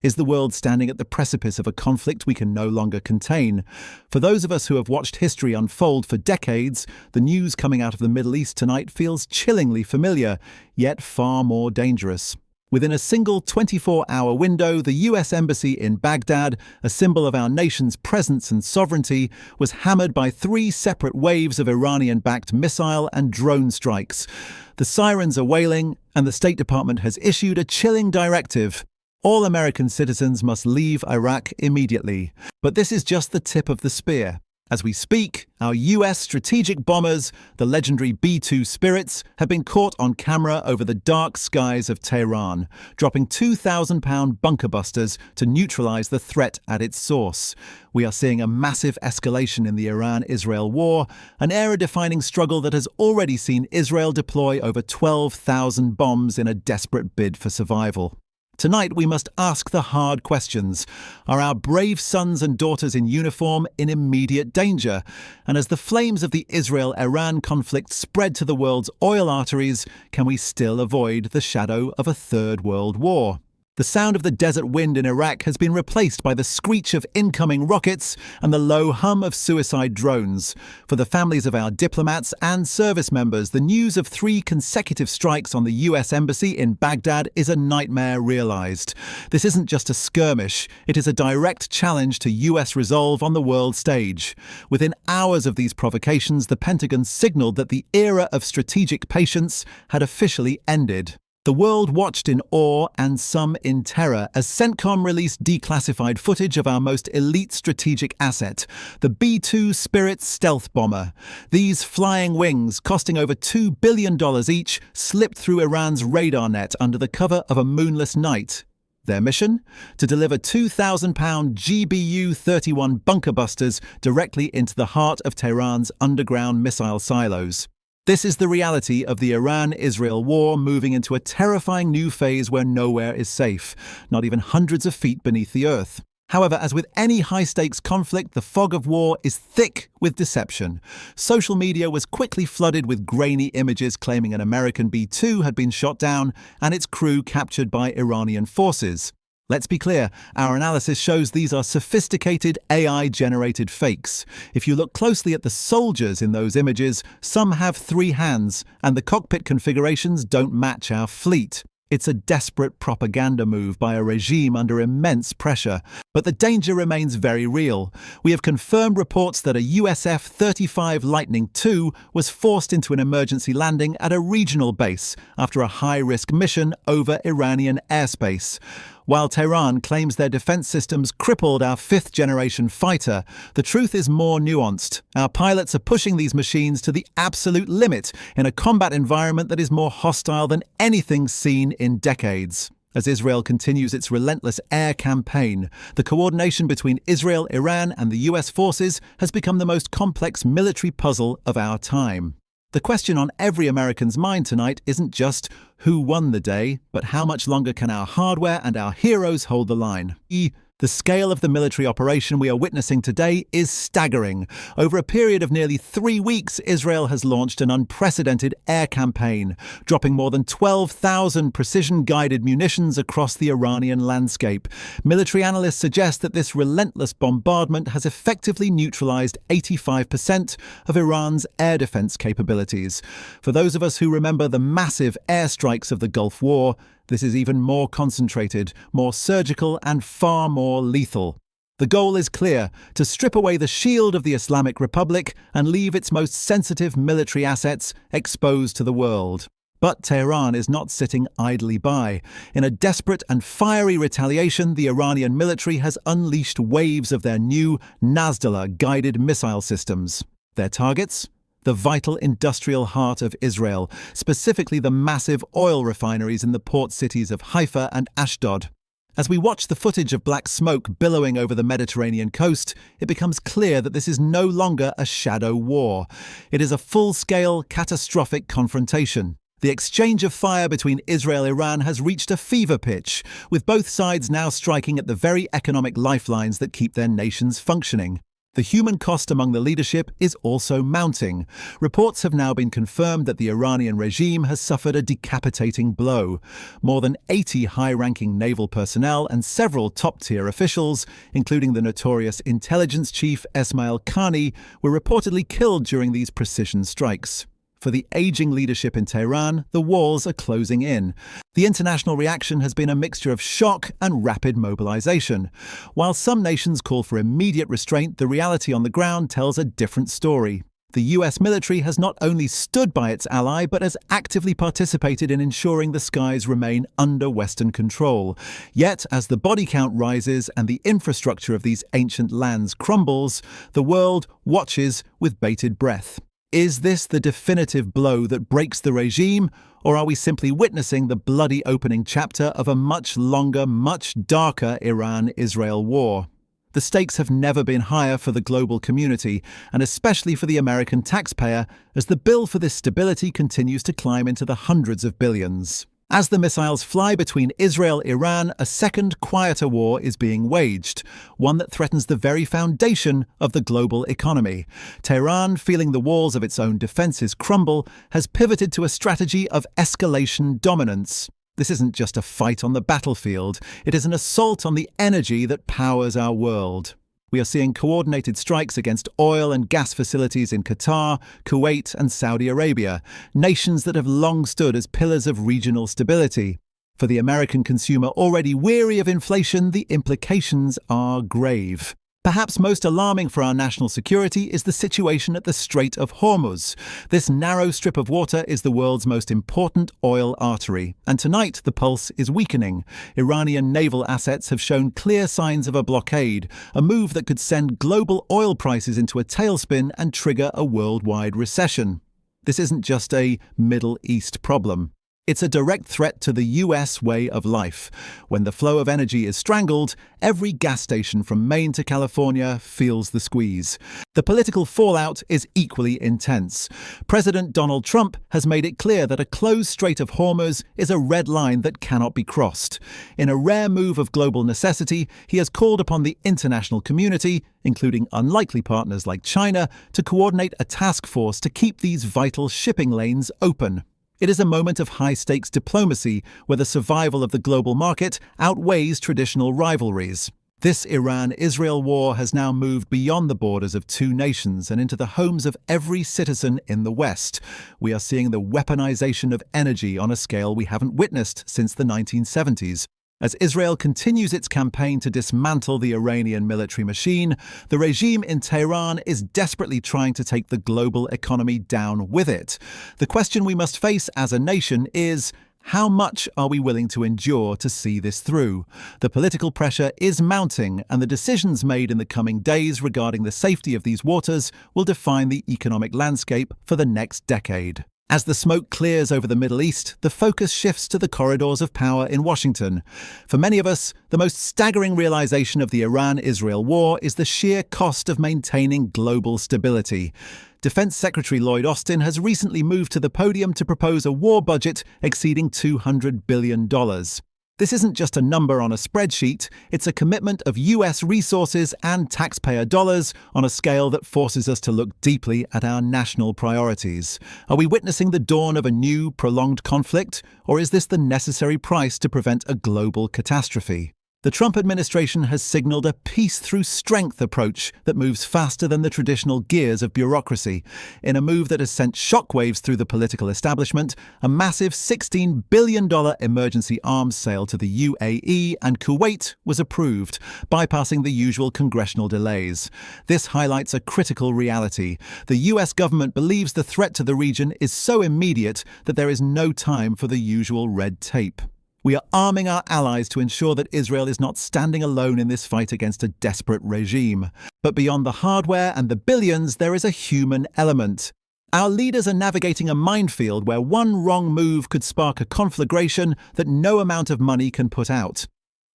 Is the world standing at the precipice of a conflict we can no longer contain? For those of us who have watched history unfold for decades, the news coming out of the Middle East tonight feels chillingly familiar, yet far more dangerous. Within a single 24-hour window, the US Embassy in Baghdad, a symbol of our nation's presence and sovereignty, was hammered by 3 separate waves of Iranian-backed missile and drone strikes. The sirens are wailing, and the State Department has issued a chilling directive. All American citizens must leave Iraq immediately. But this is just the tip of the spear. As we speak, our US strategic bombers, the legendary B-2 Spirits, have been caught on camera over the dark skies of Tehran, dropping 2,000-pound bunker busters to neutralize the threat at its source. We are seeing a massive escalation in the Iran-Israel war, an era-defining struggle that has already seen Israel deploy over 12,000 bombs in a desperate bid for survival. Tonight, we must ask the hard questions. Are our brave sons and daughters in uniform in immediate danger? And as the flames of the Israel-Iran conflict spread to the world's oil arteries, can we still avoid the shadow of a third world war? The sound of the desert wind in Iraq has been replaced by the screech of incoming rockets and the low hum of suicide drones. For the families of our diplomats and service members, the news of 3 consecutive strikes on the US Embassy in Baghdad is a nightmare realized. This isn't just a skirmish, it is a direct challenge to US resolve on the world stage. Within hours of these provocations, the Pentagon signaled that the era of strategic patience had officially ended. The world watched in awe and some in terror as CENTCOM released declassified footage of our most elite strategic asset, the B-2 Spirit stealth bomber. These flying wings, costing over $2 billion each, slipped through Iran's radar net under the cover of a moonless night. Their mission? To deliver 2,000-pound GBU-31 bunker busters directly into the heart of Tehran's underground missile silos. This is the reality of the Iran-Israel war moving into a terrifying new phase where nowhere is safe, not even hundreds of feet beneath the earth. However, as with any high-stakes conflict, the fog of war is thick with deception. Social media was quickly flooded with grainy images claiming an American B-2 had been shot down and its crew captured by Iranian forces. Let's be clear, our analysis shows these are sophisticated AI-generated fakes. If you look closely at the soldiers in those images, some have 3 hands, and the cockpit configurations don't match our fleet. It's a desperate propaganda move by a regime under immense pressure. But the danger remains very real. We have confirmed reports that a US F-35 Lightning II was forced into an emergency landing at a regional base after a high-risk mission over Iranian airspace. While Tehran claims their defense systems crippled our 5th-generation fighter, the truth is more nuanced. Our pilots are pushing these machines to the absolute limit in a combat environment that is more hostile than anything seen in decades. As Israel continues its relentless air campaign, the coordination between Israel, Iran, and the US forces has become the most complex military puzzle of our time. The question on every American's mind tonight isn't just who won the day, but how much longer can our hardware and our heroes hold the line? The scale of the military operation we are witnessing today is staggering. Over a period of nearly 3 weeks, Israel has launched an unprecedented air campaign, dropping more than 12,000 precision-guided munitions across the Iranian landscape. Military analysts suggest that this relentless bombardment has effectively neutralized 85% of Iran's air defense capabilities. For those of us who remember the massive airstrikes of the Gulf War, this is even more concentrated, more surgical, and far more lethal. The goal is clear: to strip away the shield of the Islamic Republic and leave its most sensitive military assets exposed to the world. But Tehran is not sitting idly by. In a desperate and fiery retaliation, the Iranian military has unleashed waves of their new Nasdallah guided missile systems. Their targets? The vital industrial heart of Israel, specifically the massive oil refineries in the port cities of Haifa and Ashdod. As we watch the footage of black smoke billowing over the Mediterranean coast, it becomes clear that this is no longer a shadow war. It is a full-scale, catastrophic confrontation. The exchange of fire between Israel and Iran has reached a fever pitch, with both sides now striking at the very economic lifelines that keep their nations functioning. The human cost among the leadership is also mounting. Reports have now been confirmed that the Iranian regime has suffered a decapitating blow. More than 80 high-ranking naval personnel and several top-tier officials, including the notorious intelligence chief Esmail Qaani, were reportedly killed during these precision strikes. For the aging leadership in Tehran, the walls are closing in. The international reaction has been a mixture of shock and rapid mobilization. While some nations call for immediate restraint, the reality on the ground tells a different story. The US military has not only stood by its ally, but has actively participated in ensuring the skies remain under Western control. Yet, as the body count rises and the infrastructure of these ancient lands crumbles, the world watches with bated breath. Is this the definitive blow that breaks the regime, or are we simply witnessing the bloody opening chapter of a much longer, much darker Iran-Israel war? The stakes have never been higher for the global community, and especially for the American taxpayer, as the bill for this stability continues to climb into the hundreds of billions. As the missiles fly between Israel and Iran, a second, quieter war is being waged, one that threatens the very foundation of the global economy. Tehran, feeling the walls of its own defenses crumble, has pivoted to a strategy of escalation dominance. This isn't just a fight on the battlefield, it is an assault on the energy that powers our world. We are seeing coordinated strikes against oil and gas facilities in Qatar, Kuwait, and Saudi Arabia, nations that have long stood as pillars of regional stability. For the American consumer already weary of inflation, the implications are grave. Perhaps most alarming for our national security is the situation at the Strait of Hormuz. This narrow strip of water is the world's most important oil artery, and tonight the pulse is weakening. Iranian naval assets have shown clear signs of a blockade, a move that could send global oil prices into a tailspin and trigger a worldwide recession. This isn't just a Middle East problem. It's a direct threat to the US way of life. When the flow of energy is strangled, every gas station from Maine to California feels the squeeze. The political fallout is equally intense. President Donald Trump has made it clear that a closed Strait of Hormuz is a red line that cannot be crossed. In a rare move of global necessity, he has called upon the international community, including unlikely partners like China, to coordinate a task force to keep these vital shipping lanes open. It is a moment of high-stakes diplomacy where the survival of the global market outweighs traditional rivalries. This Iran-Israel war has now moved beyond the borders of two nations and into the homes of every citizen in the West. We are seeing the weaponization of energy on a scale we haven't witnessed since the 1970s. As Israel continues its campaign to dismantle the Iranian military machine, the regime in Tehran is desperately trying to take the global economy down with it. The question we must face as a nation is, how much are we willing to endure to see this through? The political pressure is mounting, and the decisions made in the coming days regarding the safety of these waters will define the economic landscape for the next decade. As the smoke clears over the Middle East, the focus shifts to the corridors of power in Washington. For many of us, the most staggering realization of the Iran-Israel war is the sheer cost of maintaining global stability. Defense Secretary Lloyd Austin has recently moved to the podium to propose a war budget exceeding $200 billion. This isn't just a number on a spreadsheet, it's a commitment of US resources and taxpayer dollars on a scale that forces us to look deeply at our national priorities. Are we witnessing the dawn of a new, prolonged conflict, or is this the necessary price to prevent a global catastrophe? The Trump administration has signaled a peace-through-strength approach that moves faster than the traditional gears of bureaucracy. In a move that has sent shockwaves through the political establishment, a massive $16 billion emergency arms sale to the UAE and Kuwait was approved, bypassing the usual congressional delays. This highlights a critical reality. The US government believes the threat to the region is so immediate that there is no time for the usual red tape. We are arming our allies to ensure that Israel is not standing alone in this fight against a desperate regime. But beyond the hardware and the billions, there is a human element. Our leaders are navigating a minefield where one wrong move could spark a conflagration that no amount of money can put out.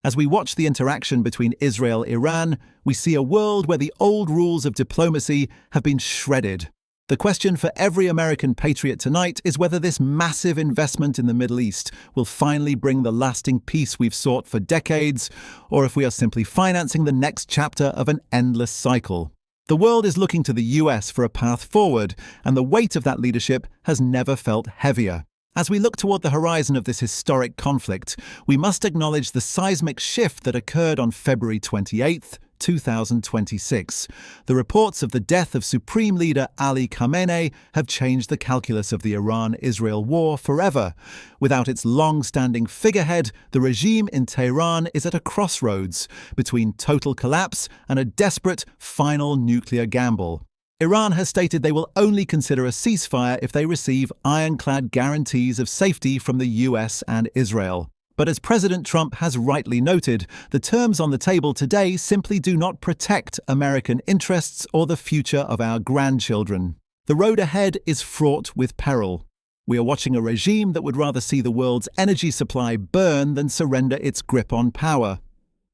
As we watch the interaction between Israel and Iran, we see a world where the old rules of diplomacy have been shredded. The question for every American patriot tonight is whether this massive investment in the Middle East will finally bring the lasting peace we've sought for decades, or if we are simply financing the next chapter of an endless cycle. The world is looking to the US for a path forward, and the weight of that leadership has never felt heavier. As we look toward the horizon of this historic conflict, we must acknowledge the seismic shift that occurred on February 28, 2026. The reports of the death of Supreme Leader Ali Khamenei have changed the calculus of the Iran-Israel war forever. Without its long-standing figurehead, the regime in Tehran is at a crossroads between total collapse and a desperate final nuclear gamble. Iran has stated they will only consider a ceasefire if they receive ironclad guarantees of safety from the US and Israel. But as President Trump has rightly noted, the terms on the table today simply do not protect American interests or the future of our grandchildren. The road ahead is fraught with peril. We are watching a regime that would rather see the world's energy supply burn than surrender its grip on power.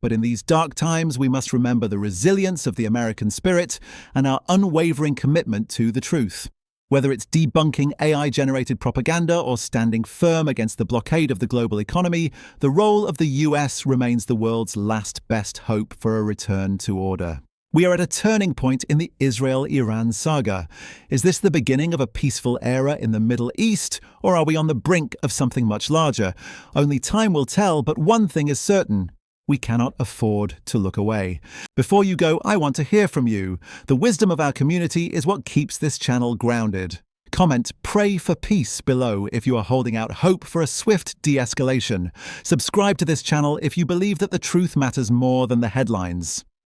But in these dark times, we must remember the resilience of the American spirit and our unwavering commitment to the truth. Whether it's debunking AI-generated propaganda or standing firm against the blockade of the global economy, the role of the US remains the world's last best hope for a return to order. We are at a turning point in the Israel-Iran saga. Is this the beginning of a peaceful era in the Middle East, or are we on the brink of something much larger? Only time will tell, but one thing is certain. We cannot afford to look away. Before you go, I want to hear from you. The wisdom of our community is what keeps this channel grounded. Comment "Pray for peace" below if you are holding out hope for a swift de-escalation. Subscribe to this channel if you believe that the truth matters more than the headlines.